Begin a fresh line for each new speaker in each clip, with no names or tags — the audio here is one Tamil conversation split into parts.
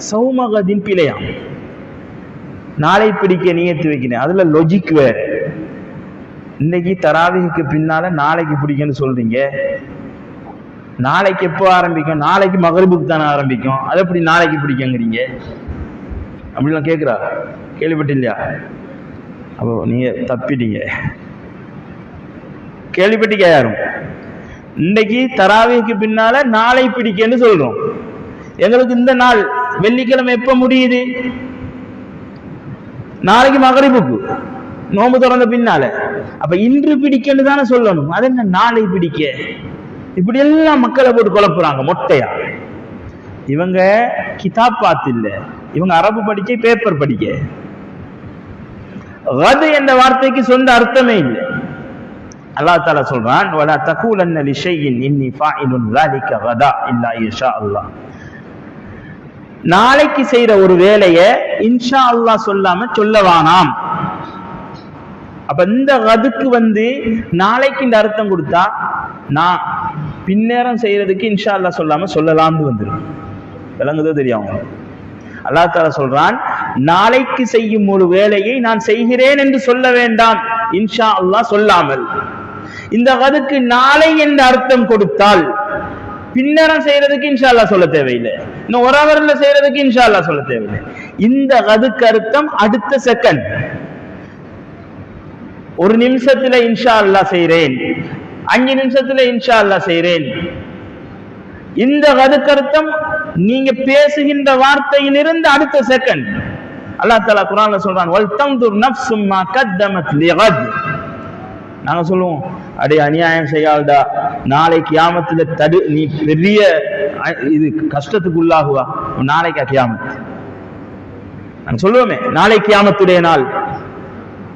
சௌமகதின் பிழையாம். நாளை பிடிக்க நியத்து வைக்கிறேன், அதுல லொஜிக் வேற. இன்னைக்கு தராவிக்கு பின்னால நாளைக்கு பிடிக்குன்னு சொல்றீங்க. நாளைக்கு எப்போ ஆரம்பிக்கும்? நாளைக்கு மகரிபுக்கு தானே ஆரம்பிக்கும். அது எப்படி நாளைக்கு பிடிக்கங்கிறீங்க? அப்படிலாம் கேட்குறா, கேள்விப்பட்டு இல்லையா? அப்போ நீங்க தப்பிட்டீங்க. கேள்விப்பட்டிக்க யாரும்? இன்னைக்கு தராவிக்கு பின்னால நாளை பிடிக்கன்னு சொல்றோம். எங்களுக்கு இந்த நாள் வெள்ளிக்கிழமை எப்ப முடியுது? நாளைக்கு மகரிபுக்கு நோம்பு திறந்த பின்னால. அப்ப இன்று பிடிக்கன்னு தானே சொல்லணும். அது என்ன நாளை பிடிக்க? இப்படி எல்லாம் மக்களை போட்டு குழப்புறாங்க மொட்டையா. இவங்க கிதாப் பார்த்து இல்ல, இவங்க அரபு படிக்க, பேப்பர் படிக்க. கது என்ற வார்த்தைக்கு சொந்த அர்த்தமே இல்லை. அல்லாஹ் தஆலா சொல்றான், வலா தகூலன்ன லிஷைஇன் இன்னி ஃபாயிலுன் ஸாலிக கதா இல்லா இன்ஷா அல்லாஹ். நாளைக்கு செய்யற ஒரு வேலையை இன்ஷா அல்லாஹ் சொல்லாம சொல்லவானாம். அப்ப இந்த கதுக்கு நாளைக்கு இந்த அர்த்தம் கொடுத்தா, நான் பின்னேரம் செய்யறதுக்கு இன்ஷா அல்லாஹ் சொல்லாம சொல்லலாம்னு வந்துடும். விளங்குதோ தெரியும்? அல்லாஹ் தஆலா சொல்றான், நாளைக்கு செய்யும் ஒரு வேலையை நான் செய்கிறேன் என்று சொல்ல வேண்டாம் இன்ஷா அல்லாஹ் சொல்லாமல். இந்த கதுக்கு நாளை என்ற அர்த்தம் கொடுத்தால் பின்னரம் செய்யறதுக்கு இன்ஷா அல்லாஹ் சொல்ல தேவையில்லை, இன்னும் ஒரு அவர்ல செய்யறதுக்கு இன்ஷா அல்லாஹ் சொல்ல தேவையில்லை. இந்த கதுக்கு அர்த்தம் அடுத்த செகண்ட், ஒரு நிமிஷத்துல இன்ஷா அல்லாஹ் செய்றேன், 5 நிமிஷத்துல இன்ஷா அல்லாஹ் செய்றேன். இந்த கதுக்கு அர்த்தம் நீங்க பேசுகின்ற வார்த்தையிலிருந்து அடுத்த செகண்ட். அல்லாஹ் தஆலா குர்ஆன்ல சொல்றான், வல் தன்துர் நஃப்ஸும் மா கத்தமத் லிகத். நாங்க சொல்லுவோம், அடே அநியாயம் செய்யாதடா, நாளை கியாமத்துல நீ பெரிய இது கஷ்டத்துக்கு உள்ளாகுவா, நாளைக்கா கியாமத்? நாங்க சொல்லுவோமே நாளை கியாமத்துடைய நாள்.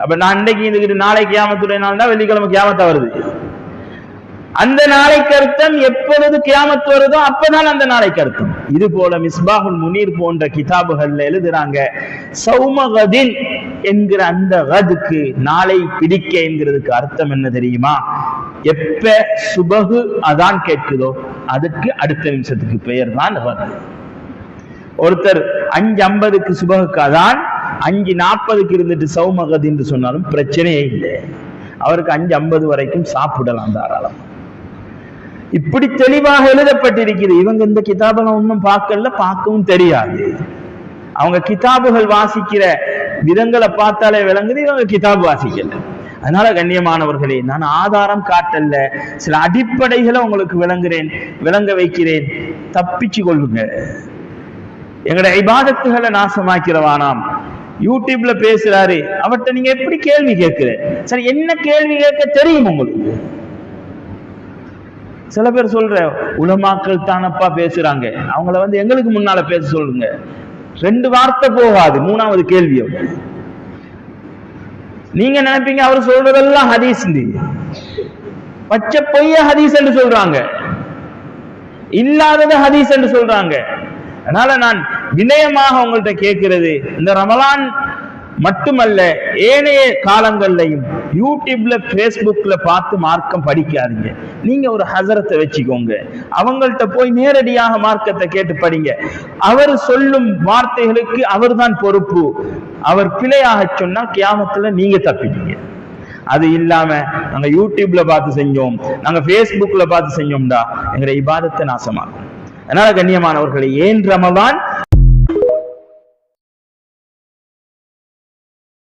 அப்ப நான் இன்னைக்கு நாளை கியாமத்துடைய நாள் தான் வெள்ளிக்கிழமை கியாமத்தா வருது. அந்த நாளைக்கு அர்த்தம் எப்பொழுது கியாமத் வருதோ அப்பதான் அந்த நாளைக்கு அர்த்தம். இது போல மிஸ்பாஹுல் முனீர் போன்ற கிதாபுகள்ல எழுதுறாங்க, சௌமகதின் என்கிற அந்த கதுக்கு நாளை பிடிக்க என்கிறதுக்கு அர்த்தம் என்ன தெரியுமா? எப்ப சுபகு அதான் கேட்குதோ அதுக்கு அடுத்த நிமிஷத்துக்கு பெயர் தான் கது. ஒருத்தர் 5:50க்கு சுபகுக்கு அதான் 5:40க்கு இருந்துட்டு சௌமகதி என்று சொன்னாலும் பிரச்சனையே இல்லை. அவருக்கு 5:50 வரைக்கும் சாப்பிடலாம் தாராளம். இப்படி தெளிவாக எழுதப்பட்டிருக்கிறது. இவங்க இந்த கிதாபெல்லாம் ஒன்றும் பார்க்கல, பார்க்கவும் தெரியாது. அவங்க கிதாபுகள் வாசிக்கிற விதங்களை பார்த்தாலே விளங்குது, இவங்க கிதாபு வாசிக்கல. அதனால கண்ணியமானவர்களே, நான் ஆதாரம் காட்டல்ல, சில அடிப்படைகளை உங்களுக்கு விளங்க வைக்கிறேன். தப்பிச்சு கொள்ளுங்க. எங்கட இபாதத்துகளை நாசமாக்கிறவானாம். யூடியூப்ல பேசுறாரு, அவர்கிட்ட நீங்க எப்படி கேள்வி கேட்கிற? சரி, என்ன கேள்வி கேட்க தெரியும் உங்களுக்கு? சில பேர் சொல்ற உலமாக்கள் தானப்பா பேசுறாங்க, அவங்கள எங்களுக்கு முன்னால பேச சொல்லுங்க. 2 வார்த்தை போகாது, 3வது கேள்வி. நீங்க நினைப்பீங்க அவர் சொல்றதெல்லாம் ஹதீஸ், பச்சை பொய்ய ஹதீஸ் என்று சொல்றாங்க, இல்லாதது ஹதீஸ் என்று சொல்றாங்க. அதனால நான் வினயமாக உங்கள்கிட்ட கேட்கிறது, இந்த ரமலான் மட்டுமல்ல ஏனைய காலங்கள்லையும் யூடியூப்ல பேஸ்புக்ல பார்த்து மார்க்கம் படிக்காதீங்க. நீங்க ஒரு ஹஸரத்தை வச்சுக்கோங்க, அவங்கள்ட்ட போய் நேரடியாக மார்க்கத்தை கேட்டு படிங்க. அவர் சொல்லும் வார்த்தைகளுக்கு அவர் தான் பொறுப்பு. அவர் பிழையாக சொன்னா கியாமத்துல நீங்க தப்பிட்டீங்க. அது இல்லாம நாங்க யூடியூப்ல பார்த்து செஞ்சோம், நாங்க பேஸ்புக்ல பார்த்து செஞ்சோம்டா எங்க இபாதத்தை நாசமாகும். அதனால கண்ணியமானவர்களே, ஏன் ரமலான்